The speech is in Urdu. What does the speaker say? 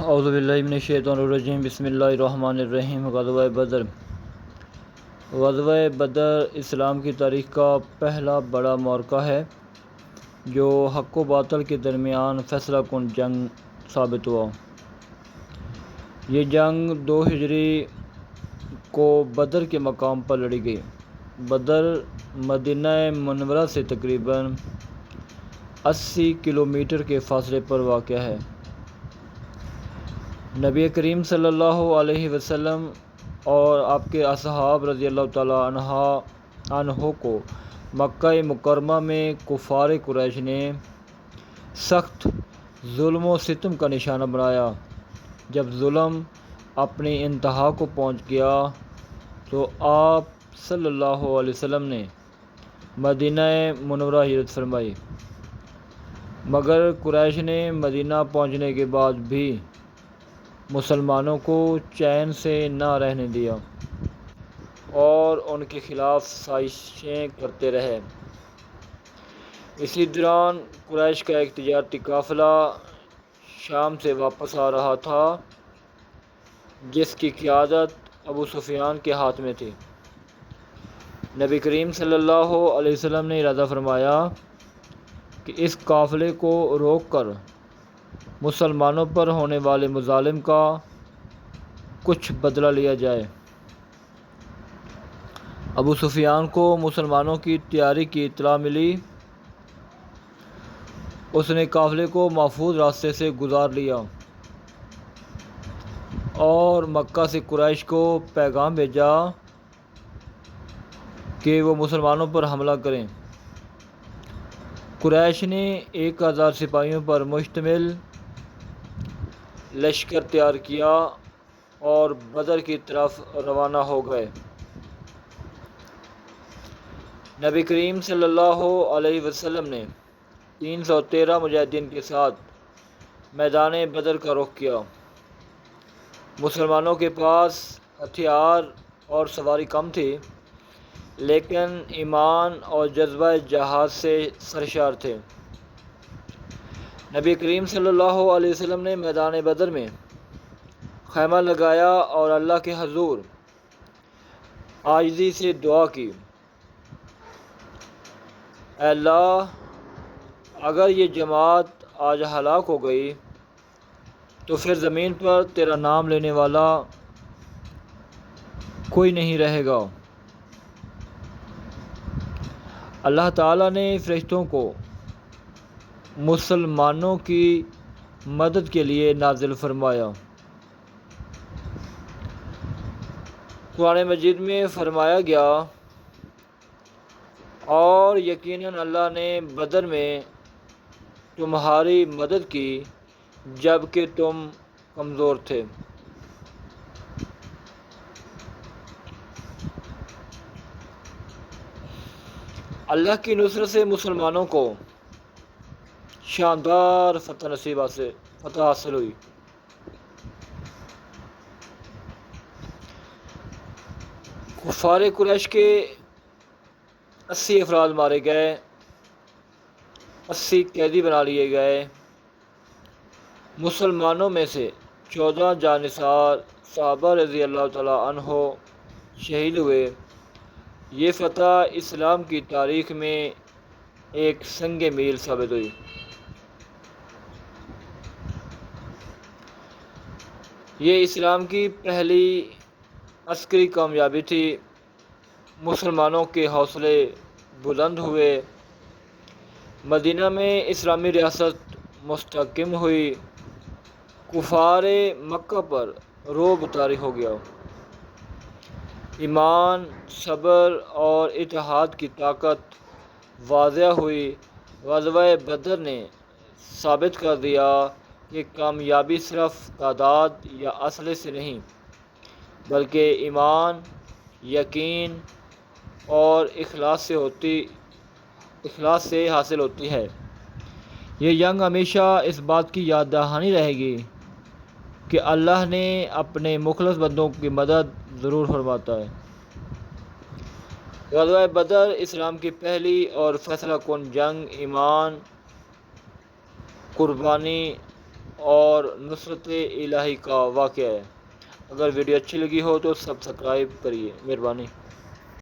اعوذ باللہ من الشیطان الرجیم، بسم اللہ الرحمن الرحیم۔ غزوہ بدر۔ غزوہ بدر اسلام کی تاریخ کا پہلا بڑا معرکہ ہے جو حق و باطل کے درمیان فیصلہ کن جنگ ثابت ہوا۔ یہ جنگ 2 ہجری کو بدر کے مقام پر لڑی گئی۔ بدر مدینہ منورہ سے تقریباً 80 کلومیٹر کے فاصلے پر واقع ہے۔ نبی کریم صلی اللہ علیہ وسلم اور آپ کے اصحاب رضی اللہ تعالیٰ عنہ کو مکہ مکرمہ میں کفار قریش نے سخت ظلم و ستم کا نشانہ بنایا۔ جب ظلم اپنی انتہا کو پہنچ گیا تو آپ صلی اللہ علیہ وسلم نے مدینہ منورہ ہجرت فرمائی، مگر قریش نے مدینہ پہنچنے کے بعد بھی مسلمانوں کو چین سے نہ رہنے دیا اور ان کے خلاف سازشیں کرتے رہے۔ اسی دوران قریش کا ایک تجارتی قافلہ شام سے واپس آ رہا تھا جس کی قیادت ابو سفیان کے ہاتھ میں تھی۔ نبی کریم صلی اللہ علیہ وسلم نے ارادہ فرمایا کہ اس قافلے کو روک کر مسلمانوں پر ہونے والے مظالم کا کچھ بدلہ لیا جائے۔ ابو سفیان کو مسلمانوں کی تیاری کی اطلاع ملی۔ اس نے قافلے کو محفوظ راستے سے گزار لیا اور مکہ سے قریش کو پیغام بھیجا کہ وہ مسلمانوں پر حملہ کریں۔ قریش نے 1000 سپاہیوں پر مشتمل لشکر تیار کیا اور بدر کی طرف روانہ ہو گئے۔ نبی کریم صلی اللہ علیہ وسلم نے 313 مجاہدین کے ساتھ میدان بدر کا رخ کیا۔ مسلمانوں کے پاس ہتھیار اور سواری کم تھی، لیکن ایمان اور جذبہ جہاد سے سرشار تھے۔ نبی کریم صلی اللہ علیہ وسلم نے میدان بدر میں خیمہ لگایا اور اللہ کے حضور عاجزی سے دعا کی، اے اللہ، اگر یہ جماعت آج ہلاک ہو گئی تو پھر زمین پر تیرا نام لینے والا کوئی نہیں رہے گا۔ اللہ تعالیٰ نے فرشتوں کو مسلمانوں کی مدد کے لیے نازل فرمایا۔ قرآن مجید میں فرمایا گیا، اور یقیناً اللہ نے بدر میں تمہاری مدد کی جب کہ تم کمزور تھے۔ اللہ کی نصرت سے مسلمانوں کو شاندار فتح حاصل ہوئی۔ کفار قریش کے 80 افراد مارے گئے، 80 قیدی بنا لیے گئے۔ مسلمانوں میں سے 14 جانثار صحابہ رضی اللہ تعالیٰ عنہ شہید ہوئے۔ یہ فتح اسلام کی تاریخ میں ایک سنگ میل ثابت ہوئی۔ یہ اسلام کی پہلی عسکری کامیابی تھی۔ مسلمانوں کے حوصلے بلند ہوئے، مدینہ میں اسلامی ریاست مستحکم ہوئی، کفار مکہ پر رعب طاری ہو گیا۔ ایمان، صبر اور اتحاد کی طاقت واضح ہوئی۔ غزوہ بدر نے ثابت کر دیا کہ کامیابی صرف تعداد یا اسلحے سے نہیں بلکہ ایمان، یقین اور اخلاص سے حاصل ہوتی ہے۔ یہ جنگ ہمیشہ اس بات کی یاد دہانی رہے گی کہ اللہ نے اپنے مخلص بندوں کی مدد ضرور فرماتا ہے۔ غزوہ بدر اسلام کی پہلی اور فیصلہ کن جنگ ایمان، قربانی اور نصرت الہی کا واقعہ ہے۔ اگر ویڈیو اچھی لگی ہو تو سبسکرائب کریے، مہربانی۔